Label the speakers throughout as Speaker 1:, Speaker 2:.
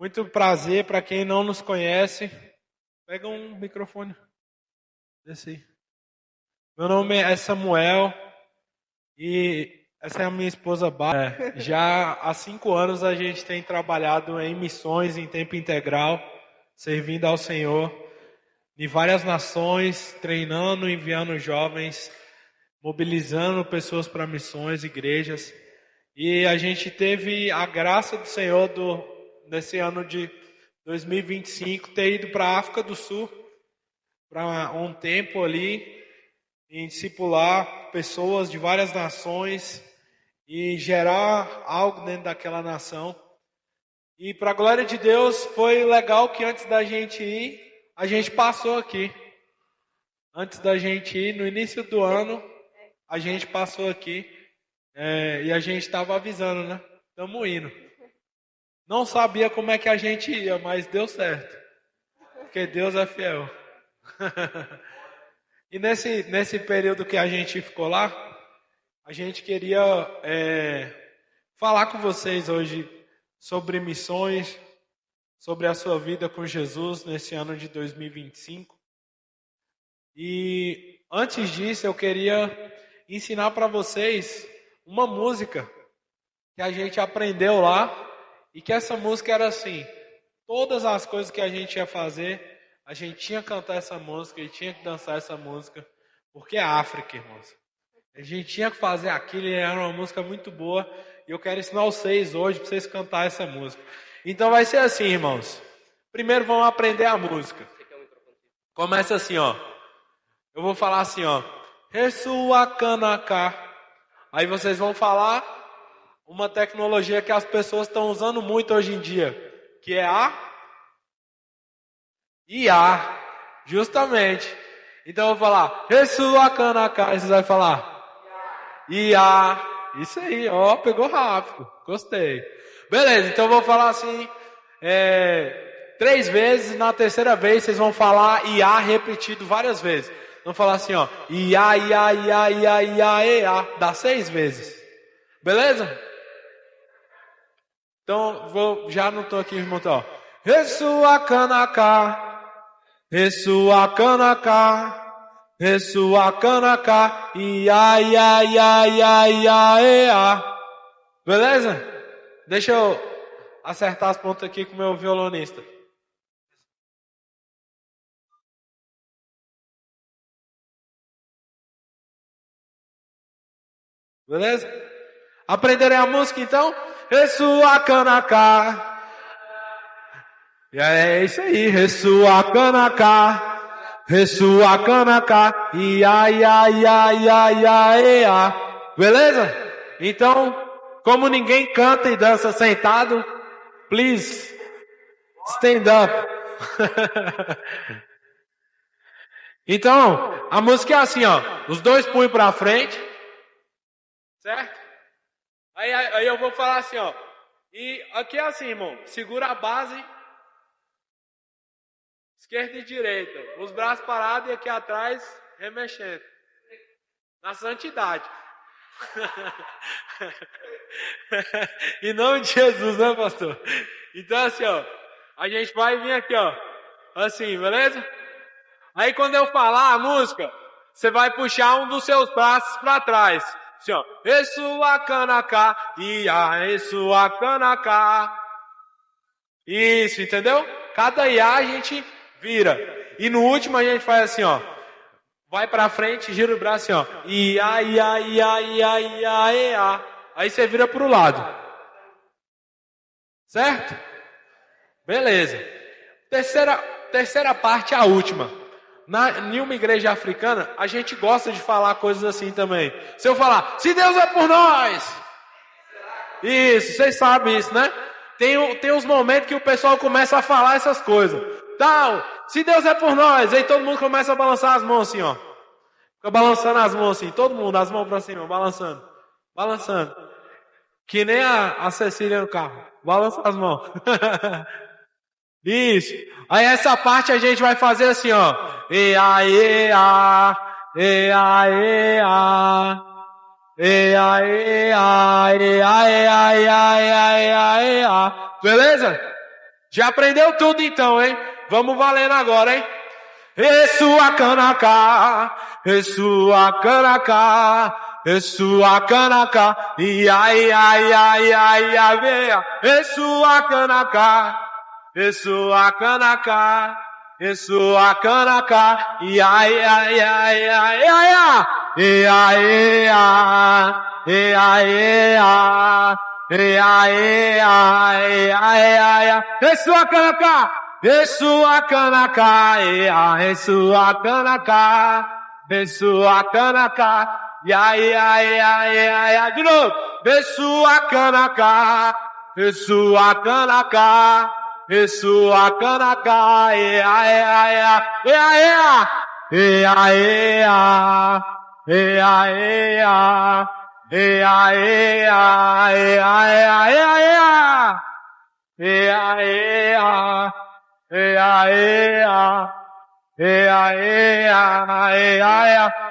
Speaker 1: Muito prazer para quem não nos conhece. Pega um microfone. Desce aí. Meu nome é Samuel e essa é a minha esposa Bárbara. Já há 5 anos a gente tem trabalhado em missões em tempo integral, servindo ao Senhor em várias nações, treinando, enviando jovens, mobilizando pessoas para missões, igrejas. E a gente teve a graça do Senhor nesse ano de 2025 ter ido para a África do Sul para um tempo ali em discipular pessoas de várias nações e gerar algo dentro daquela nação. E para a glória de Deus foi legal que antes da gente ir, a gente passou aqui. Antes da gente ir, no início do ano, a gente passou aqui. E a gente estava avisando, né? Estamos indo. Não sabia como é que a gente ia, mas deu certo. Porque Deus é fiel. E nesse período que a gente ficou lá, a gente queria falar com vocês hoje sobre missões, sobre a sua vida com Jesus nesse ano de 2025. E antes disso, eu queria ensinar para vocês uma música que a gente aprendeu lá e que essa música era assim, todas as coisas que a gente ia fazer, a gente tinha que cantar essa música e tinha que dançar essa música, porque é África, irmãos. A gente tinha que fazer aquilo e era uma música muito boa e eu quero ensinar vocês hoje para vocês cantar essa música. Então vai ser assim, irmãos. Primeiro vamos aprender a música. Começa assim, ó. Eu vou falar assim, ó. Ressuacanacá. Aí vocês vão falar uma tecnologia que as pessoas estão usando muito hoje em dia, que é a IA, justamente. Então eu vou falar, Ressuacanacá, aí vocês vão falar, IA, isso aí, ó, pegou rápido, gostei. Beleza, então eu vou falar assim, 3 vezes, na terceira vez vocês vão falar IA repetido várias vezes. Vamos falar assim, ó. Ia, ia, ia, ia, ia, ia. Dá 6 vezes. Beleza? Então, já anotou aqui, irmão. Ressuacanacá. Ressuacanacá. Ressuacanacá. Ia, ia, ia, ia, ia, ia. Beleza? Deixa eu acertar as pontas aqui com o meu violonista. Beleza? Aprenderem a música então? Ressuacanacá. E é isso aí, Ressuacanacá. Ressuacanacá. Ia, ia, ia, ia, ia, ia. Beleza? Então, como ninguém canta e dança sentado, please, stand up. Então, a música é assim, ó. Os 2 punhos pra frente. Certo? Aí eu vou falar assim, ó. E aqui é assim, irmão. Segura a base. Esquerda e direita. Os braços parados e aqui atrás remexendo. Na santidade. Em nome de Jesus, né, pastor? Então assim, ó. A gente vai vir aqui, ó. Assim, beleza? Aí quando eu falar a música, você vai puxar um dos seus braços para trás. Assim, ó. Ressuacanacá. Ia, Ressuacanacá. Isso, entendeu? Cada Ia a gente vira. E no último a gente faz assim, ó. Vai pra frente, gira o braço assim, ó. Ia, ia, ia, ia, ia, ia. Aí você vira pro lado. Certo? Beleza. Terceira parte, a última. Em uma igreja africana, a gente gosta de falar coisas assim também. Se eu falar, se Deus é por nós. Isso, vocês sabem isso, né? Tem uns momentos que o pessoal começa a falar essas coisas. Tal, se Deus é por nós, aí todo mundo começa a balançar as mãos assim, ó. Fica balançando as mãos assim, todo mundo, as mãos pra cima, balançando. Balançando. Que nem a Cecília no carro. Balança as mãos. Isso. Aí essa parte a gente vai fazer assim, ó. Ea, ea, ea, ea. Ea, ea, ea, ea, ea, ea, ea, ea. Beleza? Já aprendeu tudo então, hein? Vamos valendo agora, hein? Esua canacá, esua canacá, esua canacá, ai, ai, ai, ai, aveia, esua canacá, esua canacá, esua canacá, ai, ai, ai, ai, ai, ai, ai, ai, ai, ai, ai, ai, esua canacá. Esua canacá, esua canacá, esua canacá, ia, de novo. Esua canacá, esua canacá, esua canacá, ia,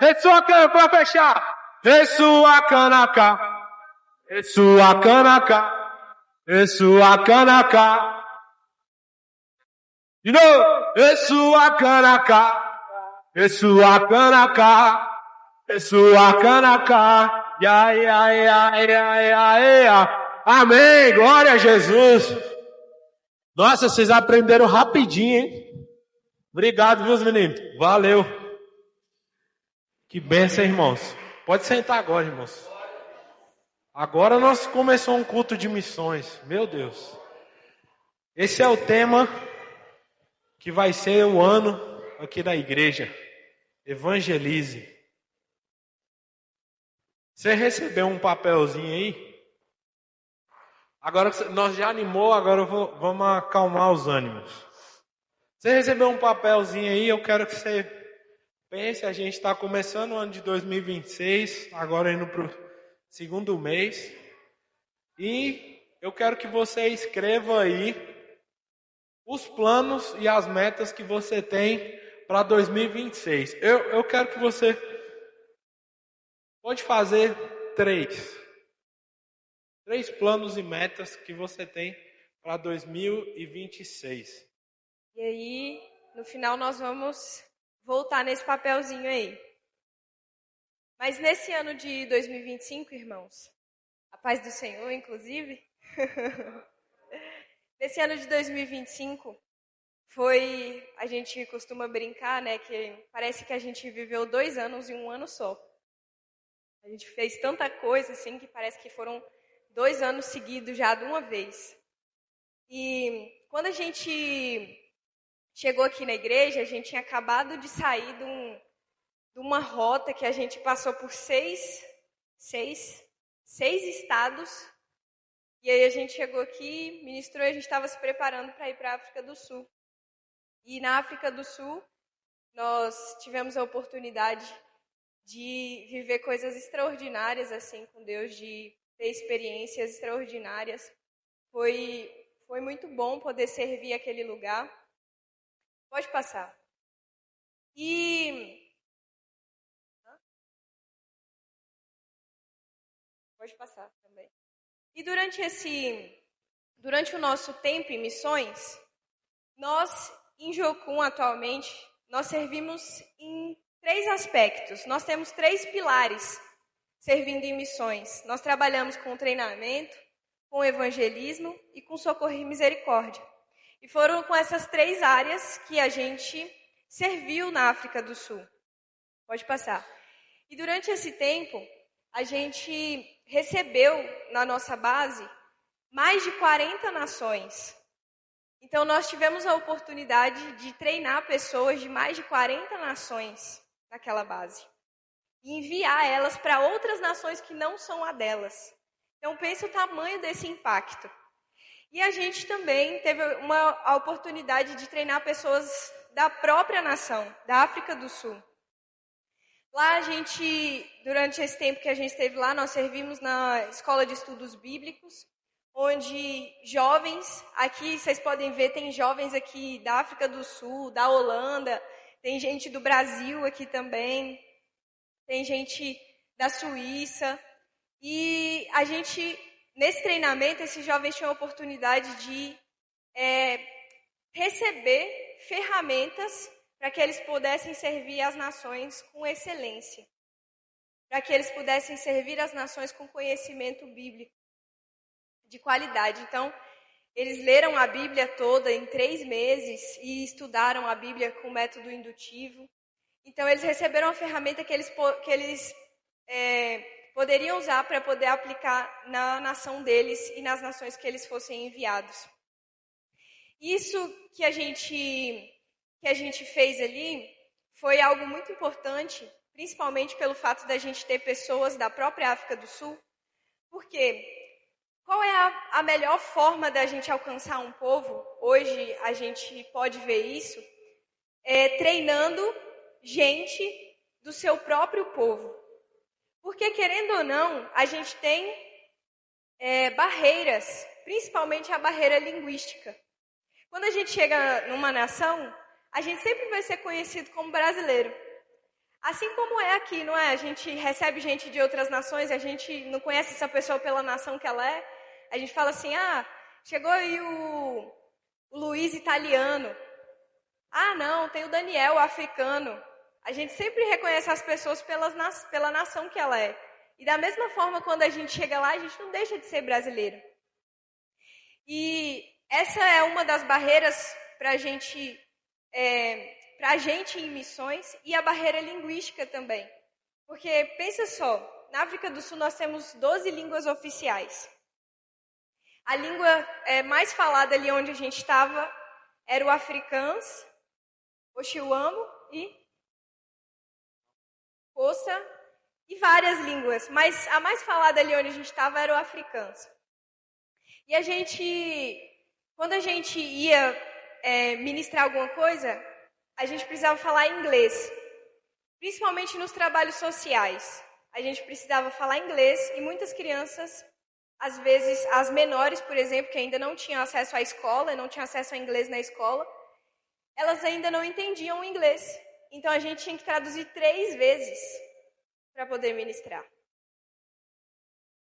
Speaker 1: Esua cana pra fechar. Esua canacá. Esua canacá. Esua canacá. De novo. Esua canacá. Esua canacá. Esua canacá. Amém. Glória a Jesus. Nossa, vocês aprenderam rapidinho, hein? Obrigado, meus meninos. Valeu. Que bênção, irmãos. Pode sentar agora, irmãos. Agora nós começamos um culto de missões. Meu Deus. Esse é o tema que vai ser o ano aqui da igreja. Evangelize. Você recebeu um papelzinho aí? Agora nós já animou, agora vamos acalmar os ânimos. Você recebeu um papelzinho aí, eu quero que você pense, a gente está começando o ano de 2026, agora indo para o segundo mês. E eu quero que você escreva aí os planos e as metas que você tem para 2026. Eu quero que você pode fazer 3 planos e metas que você tem para 2026.
Speaker 2: E aí, no final, nós vamos voltar nesse papelzinho aí. Mas nesse ano de 2025, irmãos, a paz do Senhor, inclusive, nesse ano de 2025, a gente costuma brincar, né, que parece que a gente viveu 2 anos em um ano só. A gente fez tanta coisa, assim, que parece que foram 2 anos seguidos já de uma vez. E quando a gente chegou aqui na igreja, a gente tinha acabado de sair de uma rota que a gente passou por 6 estados. E aí a gente chegou aqui, ministrou e a gente estava se preparando para ir para a África do Sul. E na África do Sul, nós tivemos a oportunidade de viver coisas extraordinárias assim com Deus, de ter experiências extraordinárias. Foi muito bom poder servir aquele lugar. Pode passar. Pode passar também. E durante o nosso tempo em missões, nós, em Jocum, atualmente, nós servimos em 3 aspectos. Nós temos 3 pilares servindo em missões. Nós trabalhamos com treinamento, com evangelismo e com socorro e misericórdia. E foram com essas 3 áreas que a gente serviu na África do Sul. Pode passar. E durante esse tempo, a gente recebeu na nossa base mais de 40 nações. Então, nós tivemos a oportunidade de treinar pessoas de mais de 40 nações naquela base. E enviar elas para outras nações que não são a delas. Então, pense o tamanho desse impacto. E a gente também teve a oportunidade de treinar pessoas da própria nação, da África do Sul. Lá durante esse tempo que a gente esteve lá, nós servimos na Escola de Estudos Bíblicos, onde jovens, aqui vocês podem ver, tem jovens aqui da África do Sul, da Holanda, tem gente do Brasil aqui também, tem gente da Suíça. E a gente, nesse treinamento, esses jovens tinham a oportunidade de receber ferramentas para que eles pudessem servir as nações com excelência, para que eles pudessem servir as nações com conhecimento bíblico de qualidade. Então, eles leram a Bíblia toda em 3 meses e estudaram a Bíblia com método indutivo. Então, eles receberam uma ferramenta que eles poderiam usar para poder aplicar na nação deles e nas nações que eles fossem enviados. Isso que a gente fez ali foi algo muito importante, principalmente pelo fato da gente ter pessoas da própria África do Sul. Porque qual é a melhor forma da gente alcançar um povo? Hoje a gente pode ver isso, treinando gente do seu próprio povo. Porque, querendo ou não, a gente tem barreiras, principalmente a barreira linguística. Quando a gente chega numa nação, a gente sempre vai ser conhecido como brasileiro. Assim como é aqui, não é? A gente recebe gente de outras nações, a gente não conhece essa pessoa pela nação que ela é. A gente fala assim, chegou aí o Luiz italiano. Não, tem o Daniel, o africano. A gente sempre reconhece as pessoas pela nação que ela é. E da mesma forma, quando a gente chega lá, a gente não deixa de ser brasileiro. E essa é uma das barreiras para a gente em missões, e a barreira linguística também. Porque, pensa só, na África do Sul nós temos 12 línguas oficiais. A língua mais falada ali onde a gente estava era o afrikaans, o chiuambo e Xhosa e várias línguas. Mas a mais falada ali onde a gente estava era o afrikaans. E quando a gente ia ministrar alguma coisa, a gente precisava falar inglês. Principalmente nos trabalhos sociais. A gente precisava falar inglês e muitas crianças, às vezes as menores, por exemplo, que ainda não tinham acesso à escola, não tinham acesso ao inglês na escola, elas ainda não entendiam o inglês. Então a gente tinha que traduzir 3 vezes para poder ministrar.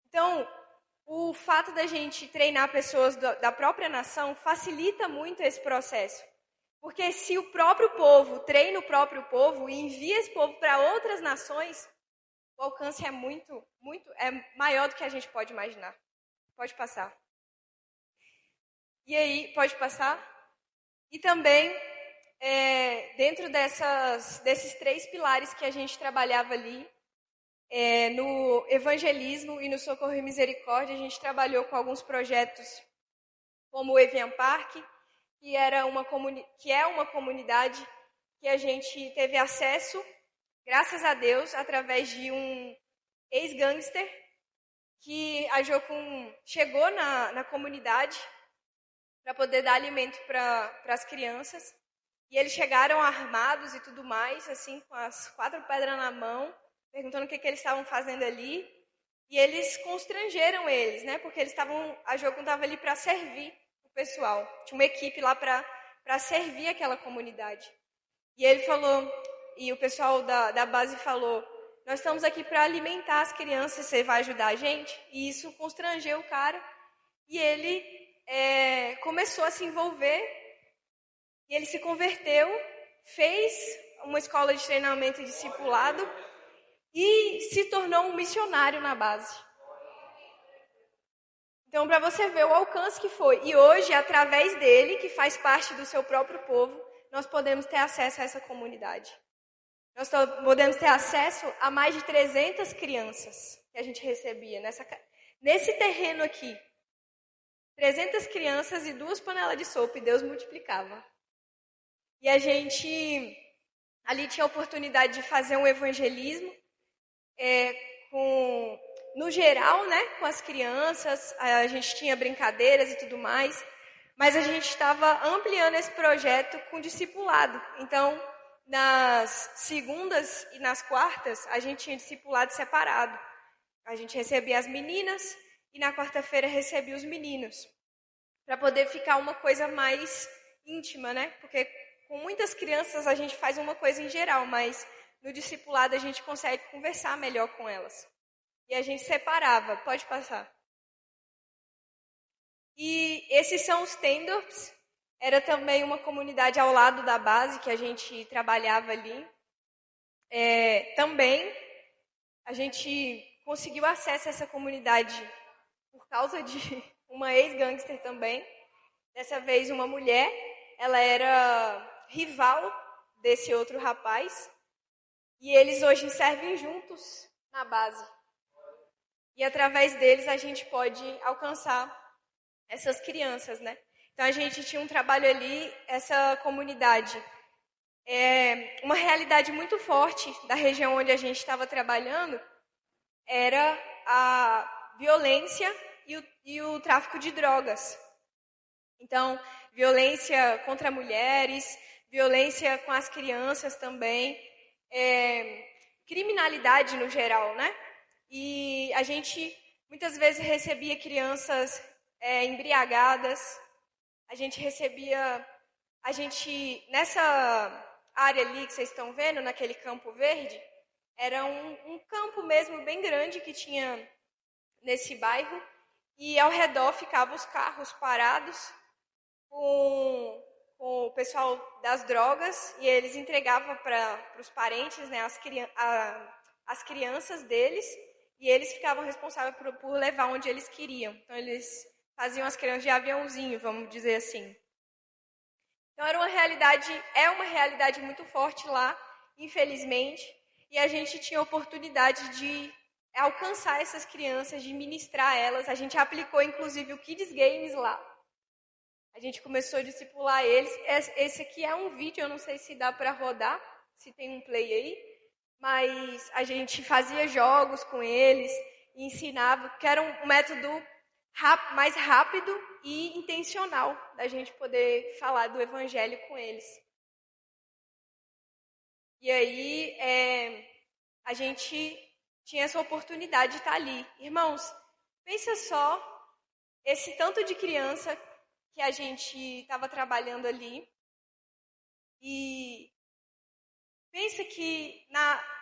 Speaker 2: Então, o fato da gente treinar pessoas da própria nação facilita muito esse processo. Porque se o próprio povo treina o próprio povo e envia esse povo para outras nações, o alcance é maior do que a gente pode imaginar. Pode passar. E aí, pode passar? E também, dentro desses 3 pilares que a gente trabalhava ali, no evangelismo e no socorro e misericórdia, a gente trabalhou com alguns projetos, como o Evian Park, que é uma comunidade que a gente teve acesso, graças a Deus, através de um ex-gangster, que a Jocum chegou na comunidade para poder dar alimento para as crianças. E eles chegaram armados e tudo mais, assim, com as 4 pedras na mão, perguntando o que eles estavam fazendo ali. E eles constrangeram eles, né? Porque a Jocum estava ali para servir o pessoal. Tinha uma equipe lá para servir aquela comunidade. E ele falou, e o pessoal da base falou, nós estamos aqui para alimentar as crianças, você vai ajudar a gente? E isso constrangeu o cara. E ele começou a se envolver, e ele se converteu, fez uma escola de treinamento e discipulado, e se tornou um missionário na base. Então, para você ver o alcance que foi. E hoje, através dele, que faz parte do seu próprio povo, nós podemos ter acesso a essa comunidade. Nós podemos ter acesso a mais de 300 crianças que a gente recebia nesse terreno aqui. 300 crianças e 2 panelas de sopa, e Deus multiplicava. E a gente ali tinha a oportunidade de fazer um evangelismo no geral, né, com as crianças, a gente tinha brincadeiras e tudo mais, mas a gente estava ampliando esse projeto com discipulado. Então, nas segundas e nas quartas, a gente tinha discipulado separado. A gente recebia as meninas e na quarta-feira recebia os meninos, para poder ficar uma coisa mais íntima, né? Porque com muitas crianças a gente faz uma coisa em geral, mas no discipulado a gente consegue conversar melhor com elas. E a gente separava. Pode passar. E esses são os stand-ups Era também uma comunidade ao lado da base que a gente trabalhava ali. Também a gente conseguiu acesso a essa comunidade por causa de uma ex-gangster também. Dessa vez uma mulher, ela era rival desse outro rapaz. E eles hoje servem juntos na base. E através deles a gente pode alcançar essas crianças, né? Então a gente tinha um trabalho ali, essa comunidade. Uma realidade muito forte da região onde a gente estava trabalhando era a violência e o tráfico de drogas. Então, violência contra mulheres, violência com as crianças também, criminalidade no geral, né? E a gente muitas vezes recebia crianças embriagadas, nessa área ali que vocês estão vendo, naquele campo verde, era um campo mesmo bem grande que tinha nesse bairro, e ao redor ficavam os carros parados com o pessoal das drogas, e eles entregavam para os parentes, né, as crianças deles, e eles ficavam responsáveis por levar onde eles queriam. Então, eles faziam as crianças de aviãozinho, vamos dizer assim. Então, é uma realidade muito forte lá, infelizmente, e a gente tinha a oportunidade de alcançar essas crianças, de ministrar elas. A gente aplicou, inclusive, o Kids Games lá. A gente começou a discipular eles. Esse aqui é um vídeo, eu não sei se dá para rodar, se tem um play aí, mas a gente fazia jogos com eles e ensinava, que era um método mais rápido e intencional da gente poder falar do evangelho com eles. E aí a gente tinha essa oportunidade de estar ali. Irmãos, pensa só esse tanto de criança que a gente estava trabalhando ali. E pensa que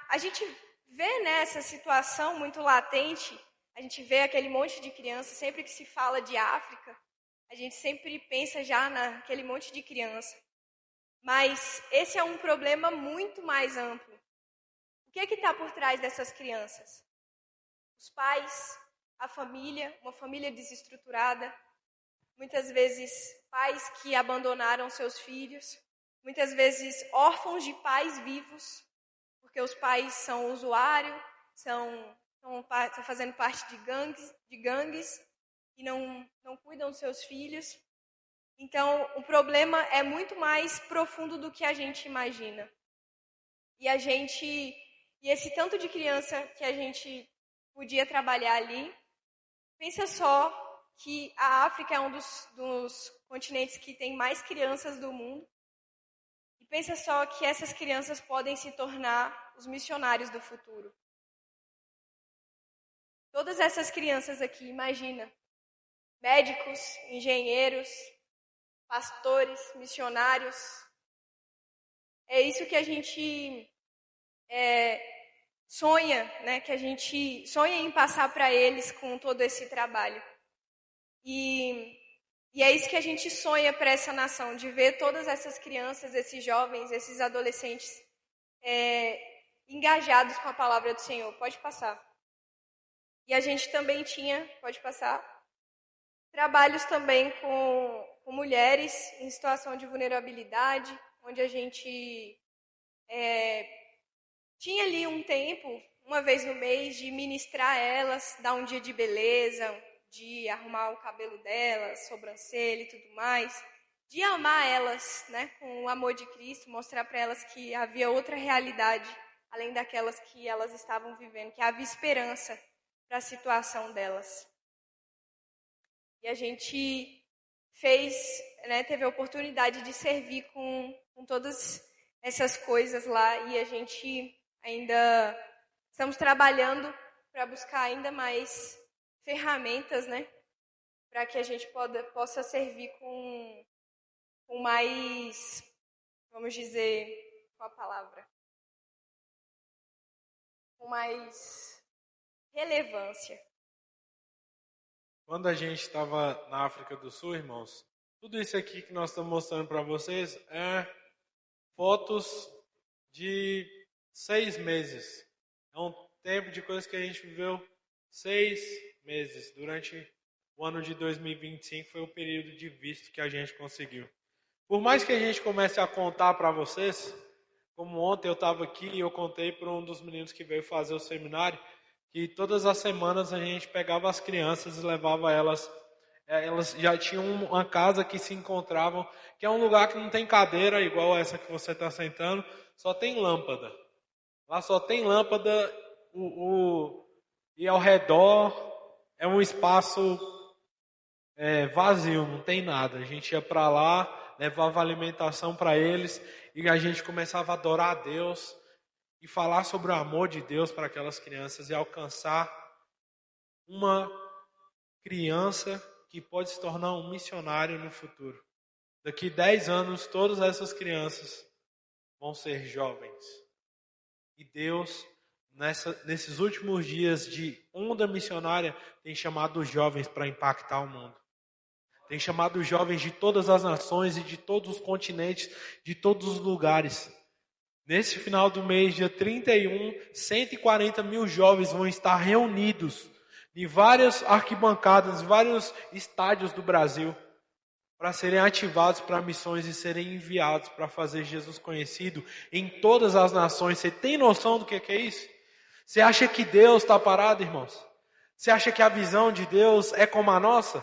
Speaker 2: a gente vê nessa situação muito latente, a gente vê aquele monte de criança, sempre que se fala de África, a gente sempre pensa já naquele monte de criança. Mas esse é um problema muito mais amplo. O que é que está por trás dessas crianças? Os pais, a família, uma família desestruturada, muitas vezes pais que abandonaram seus filhos, muitas vezes órfãos de pais vivos, porque os pais são usuários, estão fazendo parte de gangues e não cuidam dos seus filhos. Então, o problema é muito mais profundo do que a gente imagina. E esse tanto de criança que a gente podia trabalhar ali, pensa só que a África é um dos continentes que tem mais crianças do mundo. E pensa só que essas crianças podem se tornar os missionários do futuro. Todas essas crianças aqui, imagina, médicos, engenheiros, pastores, missionários. É isso que a gente sonha, né? Que a gente sonha em passar para eles com todo esse trabalho. E é isso que a gente sonha para essa nação, de ver todas essas crianças, esses jovens, esses adolescentes engajados com a palavra do Senhor. Pode passar. E a gente também pode passar, trabalhos também com mulheres em situação de vulnerabilidade, onde a gente tinha ali um tempo, uma vez no mês, de ministrar elas, dar um dia de beleza, de arrumar o cabelo delas, sobrancelha e tudo mais, de amar elas, né, com o amor de Cristo, mostrar para elas que havia outra realidade, além daquelas que elas estavam vivendo, que havia esperança para a situação delas. E a gente teve a oportunidade de servir com todas essas coisas lá, e a gente ainda estamos trabalhando para buscar ainda mais ferramentas, né, para que a gente possa servir com mais, vamos dizer, qual a palavra? Com mais relevância.
Speaker 1: Quando a gente estava na África do Sul, irmãos, Tudo isso aqui que nós estamos mostrando para vocês é fotos de 6 meses. É um tempo de coisas que a gente viveu 6 meses. Durante o ano de 2025 foi o período de visto que a gente conseguiu. Por mais que a gente comece a contar para vocês, como ontem eu estava aqui e eu contei para um dos meninos que veio fazer o seminário, que todas as semanas a gente pegava as crianças e levava elas já tinham uma casa que se encontravam, que é um lugar que não tem cadeira, igual essa que você está sentando, só tem lâmpada. Lá só tem lâmpada e ao redor é um espaço vazio, não tem nada. A gente ia para lá, levava alimentação para eles e a gente começava a adorar a Deus e falar sobre o amor de Deus para aquelas crianças e alcançar uma criança que pode se tornar um missionário no futuro. Daqui 10 anos, todas essas crianças vão ser jovens. E Deus, nesses últimos dias de onda missionária, tem chamado os jovens para impactar o mundo. Tem chamado os jovens de todas as nações e de todos os continentes, de todos os lugares. Nesse final do mês, dia 31, 140 mil jovens vão estar reunidos em várias arquibancadas, vários estádios do Brasil, para serem ativados para missões e serem enviados para fazer Jesus conhecido em todas as nações. Você tem noção do que é isso? Você acha que Deus está parado, irmãos? Você acha que a visão de Deus é como a nossa?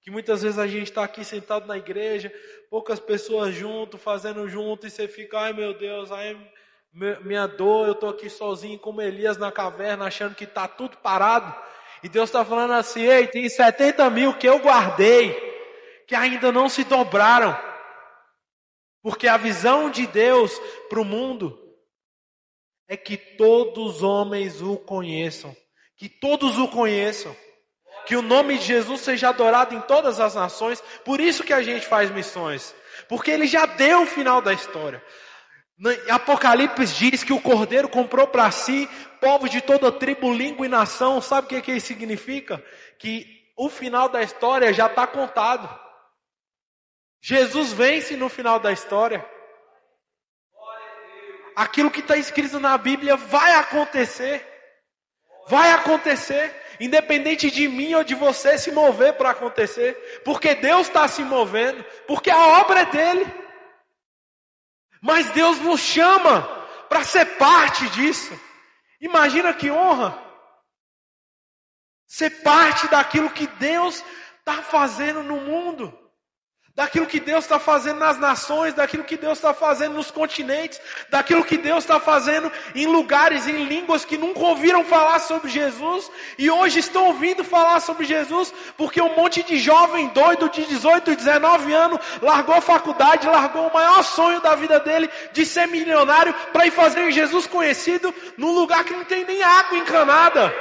Speaker 1: Que muitas vezes a gente está aqui sentado na igreja, poucas pessoas junto, fazendo junto, e você fica, ai meu Deus, ai minha dor, eu estou aqui sozinho como Elias na caverna, achando que está tudo parado. E Deus está falando assim, ei, tem 70 mil que eu guardei, que ainda não se dobraram. Porque a visão de Deus para o mundo é que todos os homens o conheçam. Que todos o conheçam. Que o nome de Jesus seja adorado em todas as nações. Por isso que a gente faz missões. Porque ele já deu o final da história. Apocalipse diz que o Cordeiro comprou para si povos de toda tribo, língua e nação. Sabe o que isso significa? Que o final da história já está contado. Jesus vence no final da história. Aquilo que está escrito na Bíblia vai acontecer. Vai acontecer. Independente de mim ou de você se mover para acontecer. Porque Deus está se movendo. Porque a obra é dele. Mas Deus nos chama para ser parte disso. Imagina que honra. Ser parte daquilo que Deus está fazendo no mundo. Daquilo que Deus está fazendo nas nações, daquilo que Deus está fazendo nos continentes, daquilo que Deus está fazendo em lugares, em línguas que nunca ouviram falar sobre Jesus, e hoje estão ouvindo falar sobre Jesus, porque um monte de jovem doido de 18, 19 anos, largou a faculdade, largou o maior sonho da vida dele, de ser milionário, para ir fazer Jesus conhecido, num lugar que não tem nem água encanada.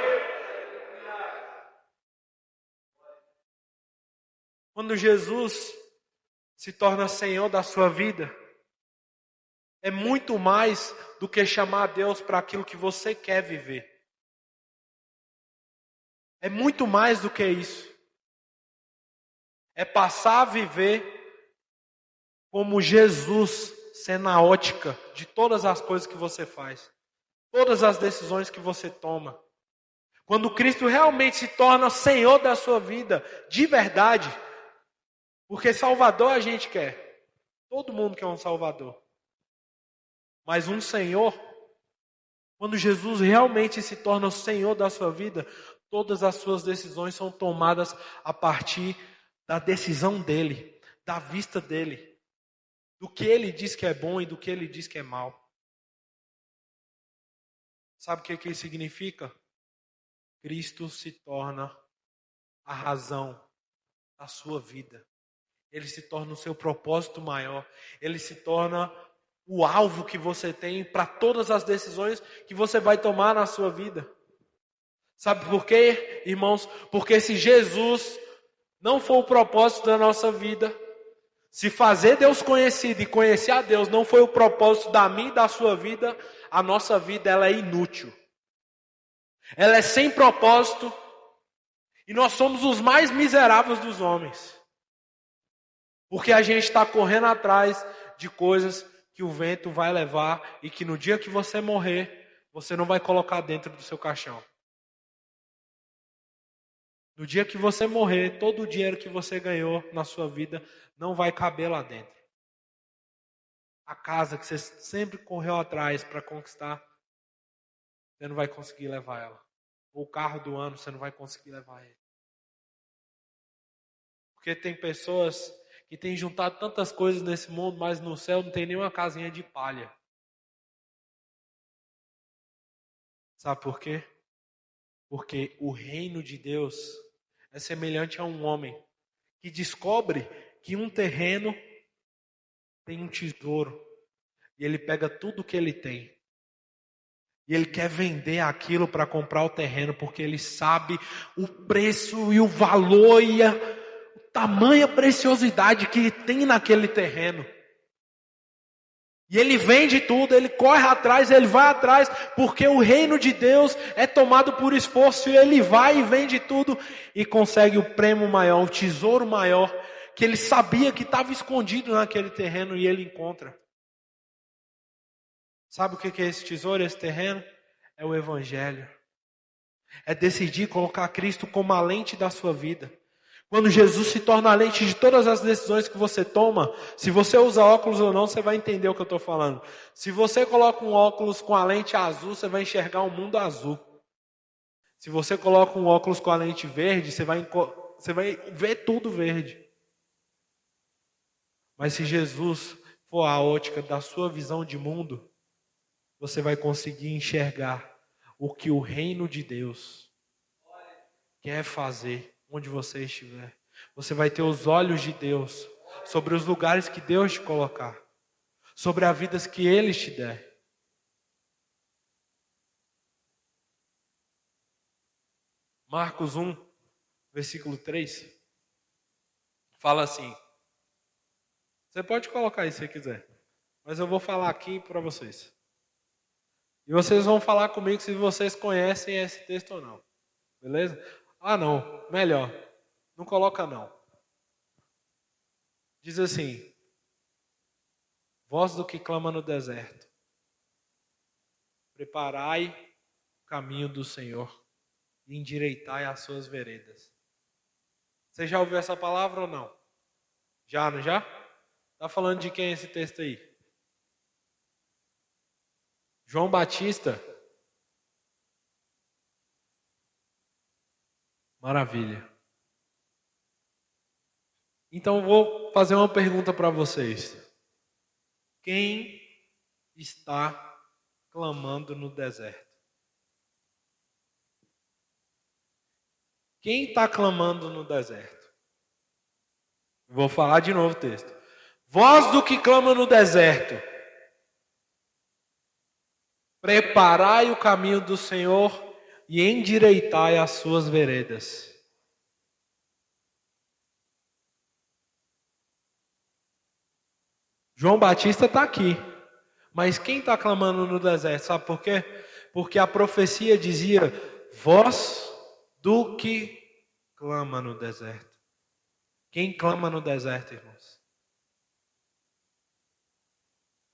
Speaker 1: Quando Jesus se torna Senhor da sua vida, é muito mais do que chamar a Deus para aquilo que você quer viver. É muito mais do que isso. É passar a viver como Jesus, sendo a ótica de todas as coisas que você faz, todas as decisões que você toma. Quando Cristo realmente se torna Senhor da sua vida, de verdade. Porque Salvador a gente quer. Todo mundo quer um Salvador. Mas um Senhor, quando Jesus realmente se torna o Senhor da sua vida, todas as suas decisões são tomadas a partir da decisão dele, da vista dele, do que ele diz que é bom e do que ele diz que é mal. Sabe o que isso significa? Cristo se torna a razão da sua vida. Ele se torna o seu propósito maior. Ele se torna o alvo que você tem para todas as decisões que você vai tomar na sua vida. Sabe por quê, irmãos? Porque se Jesus não for o propósito da nossa vida, se fazer Deus conhecido e conhecer a Deus não foi o propósito da minha e da sua vida, a nossa vida ela é inútil. Ela é sem propósito e nós somos os mais miseráveis dos homens. Porque a gente está correndo atrás de coisas que o vento vai levar e que no dia que você morrer, você não vai colocar dentro do seu caixão. No dia que você morrer, todo o dinheiro que você ganhou na sua vida não vai caber lá dentro. A casa que você sempre correu atrás para conquistar, você não vai conseguir levar ela. O carro do ano, você não vai conseguir levar ele. Porque tem pessoas que têm juntado tantas coisas nesse mundo, mas no céu não tem nenhuma casinha de palha. Sabe por quê? Porque o reino de Deus é semelhante a um homem que descobre que um terreno tem um tesouro e ele pega tudo que ele tem. E ele quer vender aquilo para comprar o terreno porque ele sabe o preço e o valor e a tamanha preciosidade que tem naquele terreno. E ele vende tudo, ele corre atrás, ele vai atrás, porque o reino de Deus é tomado por esforço e ele vai e vende tudo e consegue o prêmio maior, o tesouro maior, que ele sabia que estava escondido naquele terreno e ele encontra. Sabe o que é esse tesouro, esse terreno? É o Evangelho. É decidir colocar Cristo como a lente da sua vida. Quando Jesus se torna a lente de todas as decisões que você toma, se você usa óculos ou não, você vai entender o que eu estou falando. Se você coloca um óculos com a lente azul, você vai enxergar um mundo azul. Se você coloca um óculos com a lente verde, você vai ver tudo verde. Mas se Jesus for a ótica da sua visão de mundo, você vai conseguir enxergar o que o reino de Deus quer fazer onde você estiver. Você vai ter os olhos de Deus sobre os lugares que Deus te colocar, sobre as vidas que Ele te der. Marcos 1, versículo 3, fala assim. Você pode colocar aí se você quiser, mas eu vou falar aqui para vocês. E vocês vão falar comigo se vocês conhecem esse texto ou não. Beleza? Ah, não. Melhor. Não coloca não. Diz assim. Voz do que clama no deserto. Preparai o caminho do Senhor e endireitai as suas veredas. Você já ouviu essa palavra ou não? Já, não já? Está falando de quem é esse texto aí? João Batista. Maravilha. Então vou fazer uma pergunta para vocês. Quem está clamando no deserto? Quem está clamando no deserto? Vou falar de novo o texto. Voz do que clama no deserto. Preparai o caminho do Senhor e endireitai as suas veredas. João Batista está aqui. Mas quem está clamando no deserto? Sabe por quê? Porque a profecia dizia, voz do que clama no deserto. Quem clama no deserto, irmãos?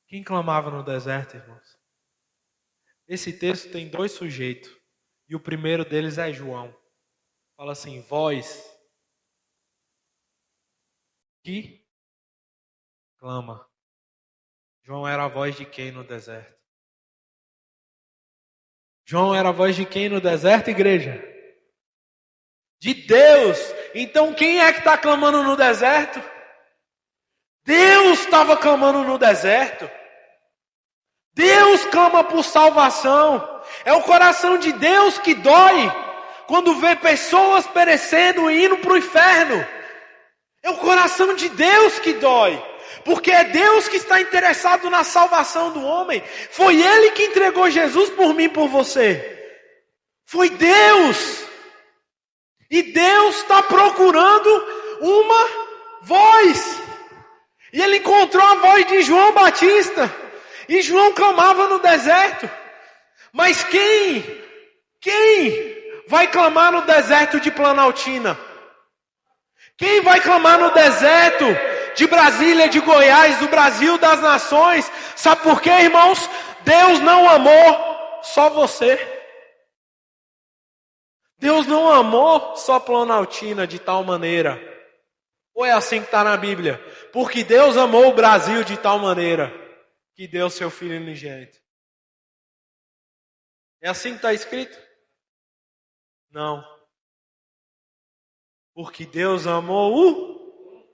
Speaker 1: Quem clamava no deserto, irmãos? Esse texto tem dois sujeitos. E o primeiro deles é João. Fala assim, voz que clama. João era a voz de quem no deserto? João era a voz de quem no deserto, igreja? De Deus. Então quem é que está clamando no deserto? Deus estava clamando no deserto. Deus clama por salvação. É o coração de Deus que dói quando vê pessoas perecendo e indo para o inferno. É o coração de Deus que dói. Porque é Deus que está interessado na salvação do homem. Foi Ele que entregou Jesus por mim e por você. Foi Deus. E Deus está procurando uma voz. E Ele encontrou a voz de João Batista. E João clamava no deserto. Mas quem vai clamar no deserto de Planaltina? Quem vai clamar no deserto de Brasília, de Goiás, do Brasil, das nações. Sabe por quê, irmãos? Deus não amou só você. Deus não amou só Planaltina de tal maneira. Ou é assim que está na Bíblia? Porque Deus amou o Brasil de tal maneira que deu seu Filho unigênito. É assim que está escrito? Não. Porque Deus amou o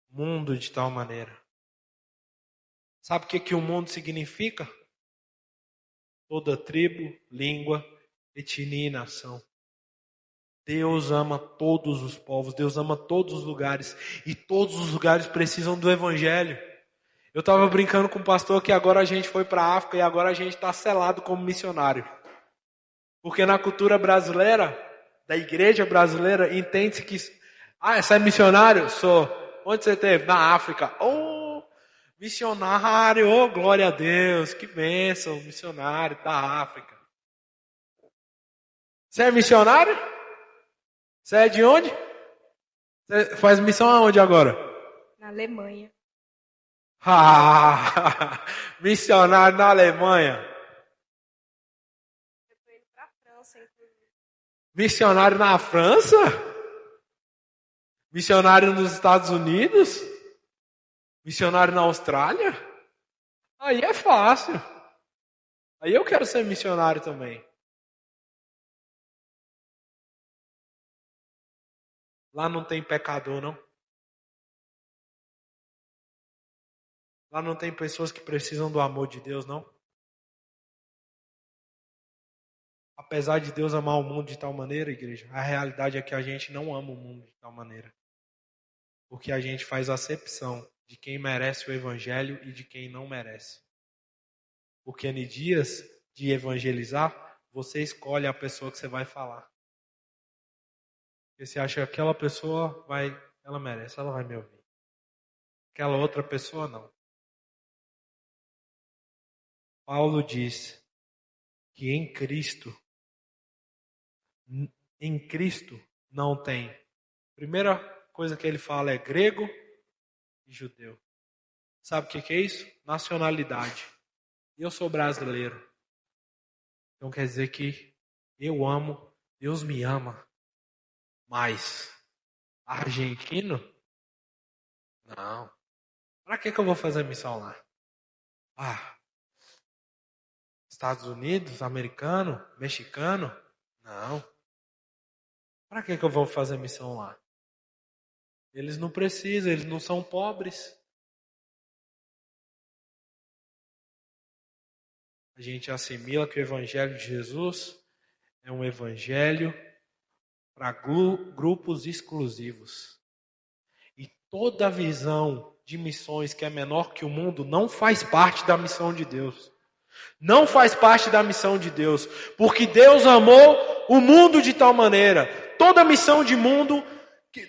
Speaker 1: mundo de tal maneira. Sabe o que o mundo significa? Toda tribo, língua, etnia e nação. Deus ama todos os povos, Deus ama todos os lugares. E todos os lugares precisam do Evangelho. Eu estava brincando com o pastor que agora a gente foi para a África e agora a gente está selado como missionário. Porque na cultura brasileira, da igreja brasileira, entende-se que... você é missionário? Sou. Onde você esteve? Na África. Oh, missionário, oh, glória a Deus, que bênção, missionário da África. Você é missionário? Você é de onde? Você faz missão aonde agora?
Speaker 2: Na Alemanha.
Speaker 1: Missionário na Alemanha.
Speaker 2: Eu estou indo para a França, inclusive.
Speaker 1: Missionário na França? Missionário nos Estados Unidos? Missionário na Austrália? Aí é fácil. Aí eu quero ser missionário também. Lá não tem pecador, não? Lá não tem pessoas que precisam do amor de Deus, não? Apesar de Deus amar o mundo de tal maneira, igreja, a realidade é que a gente não ama o mundo de tal maneira. Porque a gente faz acepção de quem merece o evangelho e de quem não merece. Porque em dias de evangelizar, você escolhe a pessoa que você vai falar. Porque você acha que aquela pessoa ela merece, ela vai me ouvir. Aquela outra pessoa não. Paulo diz que em Cristo não tem. Primeira coisa que ele fala é grego e judeu. Sabe o que é isso? Nacionalidade. Eu sou brasileiro. Então quer dizer que eu amo, Deus me ama. Mas argentino? Não. Para que eu vou fazer missão lá? Estados Unidos, americano, mexicano? Não. Para que eu vou fazer missão lá? Eles não precisam, eles não são pobres. A gente assimila que o Evangelho de Jesus é um evangelho para grupos exclusivos. E toda visão de missões que é menor que o mundo não faz parte da missão de Deus. Não faz parte da missão de Deus. Porque Deus amou o mundo de tal maneira. Toda missão de mundo,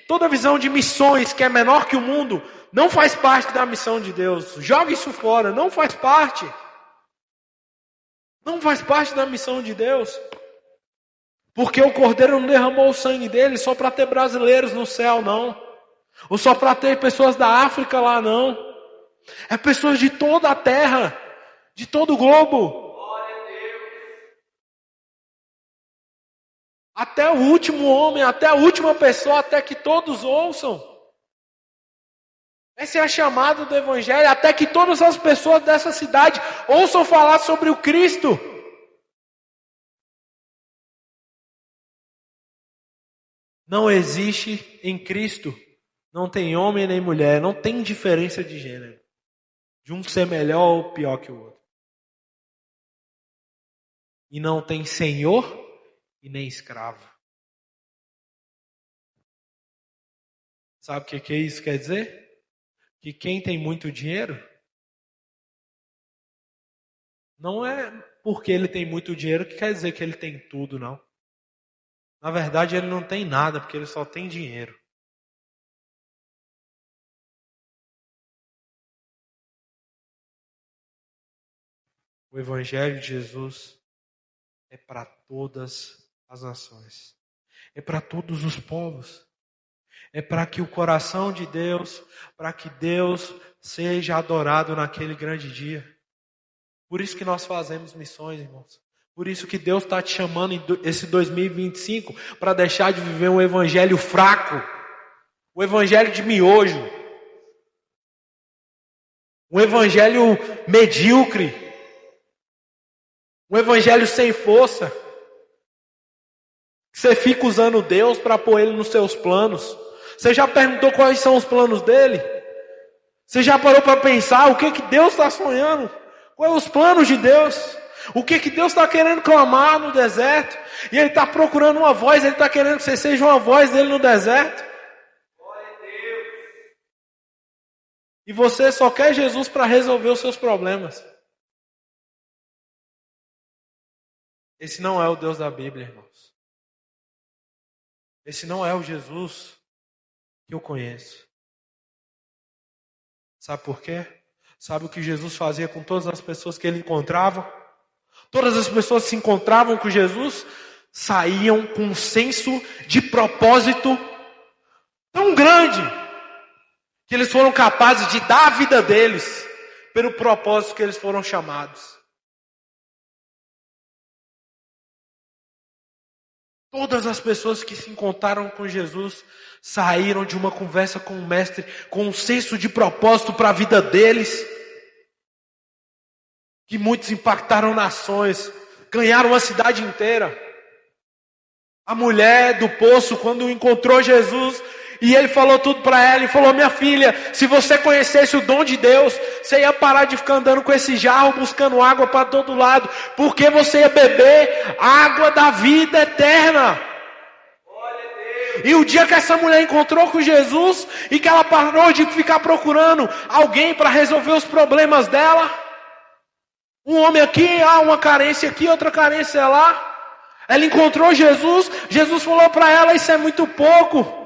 Speaker 1: toda visão de missões que é menor que o mundo, não faz parte da missão de Deus. Joga isso fora, não faz parte. Não faz parte da missão de Deus. Porque o Cordeiro não derramou o sangue dele só para ter brasileiros no céu, não. Ou só para ter pessoas da África lá, não. É pessoas de toda a terra, de todo o globo. Até o último homem, até a última pessoa, até que todos ouçam. Essa é a chamada do Evangelho, até que todas as pessoas dessa cidade ouçam falar sobre o Cristo. Não existe em Cristo, não tem homem nem mulher, não tem diferença de gênero. De um ser melhor ou pior que o outro. E não tem senhor e nem escravo. Sabe o que isso quer dizer? Que quem tem muito dinheiro, não é porque ele tem muito dinheiro que quer dizer que ele tem tudo, não. Na verdade, ele não tem nada, porque ele só tem dinheiro. O Evangelho de Jesus é para todas as nações. É para todos os povos. É para que o coração de Deus, para que Deus seja adorado naquele grande dia. Por isso que nós fazemos missões, irmãos. Por isso que Deus está te chamando esse 2025 para deixar de viver um evangelho fraco, um evangelho de miojo, um evangelho medíocre, um evangelho sem força. Você fica usando Deus para pôr Ele nos seus planos. Você já perguntou quais são os planos dele? Você já parou para pensar o que Deus está sonhando? Quais são os planos de Deus? O que Deus está querendo clamar no deserto? E Ele está procurando uma voz, Ele está querendo que você seja uma voz dele no deserto. Glória a Deus. E você só quer Jesus para resolver os seus problemas. Esse não é o Deus da Bíblia, irmãos. Esse não é o Jesus que eu conheço. Sabe por quê? Sabe o que Jesus fazia com todas as pessoas que ele encontrava? Todas as pessoas que se encontravam com Jesus saíam com um senso de propósito tão grande que eles foram capazes de dar a vida deles pelo propósito que eles foram chamados. Todas as pessoas que se encontraram com Jesus saíram de uma conversa com o Mestre com um senso de propósito para a vida deles, que muitos impactaram nações, ganharam a cidade inteira. A mulher do poço, quando encontrou Jesus, e ele falou tudo para ela, e falou: minha filha, se você conhecesse o dom de Deus, você ia parar de ficar andando com esse jarro, buscando água para todo lado, porque você ia beber água da vida eterna. E o dia que essa mulher encontrou com Jesus, e que ela parou de ficar procurando alguém para resolver os problemas dela, um homem aqui, uma carência aqui, outra carência lá, ela encontrou Jesus, Jesus falou para ela: isso é muito pouco.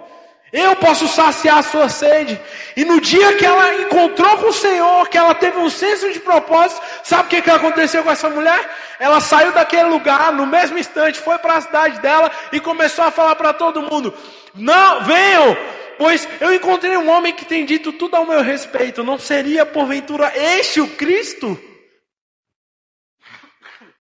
Speaker 1: Eu posso saciar a sua sede. E no dia que ela encontrou com o Senhor, que ela teve um senso de propósito, sabe o que aconteceu com essa mulher? Ela saiu daquele lugar, no mesmo instante, foi para a cidade dela e começou a falar para todo mundo: não, venham, pois eu encontrei um homem que tem dito tudo ao meu respeito. Não seria porventura este o Cristo?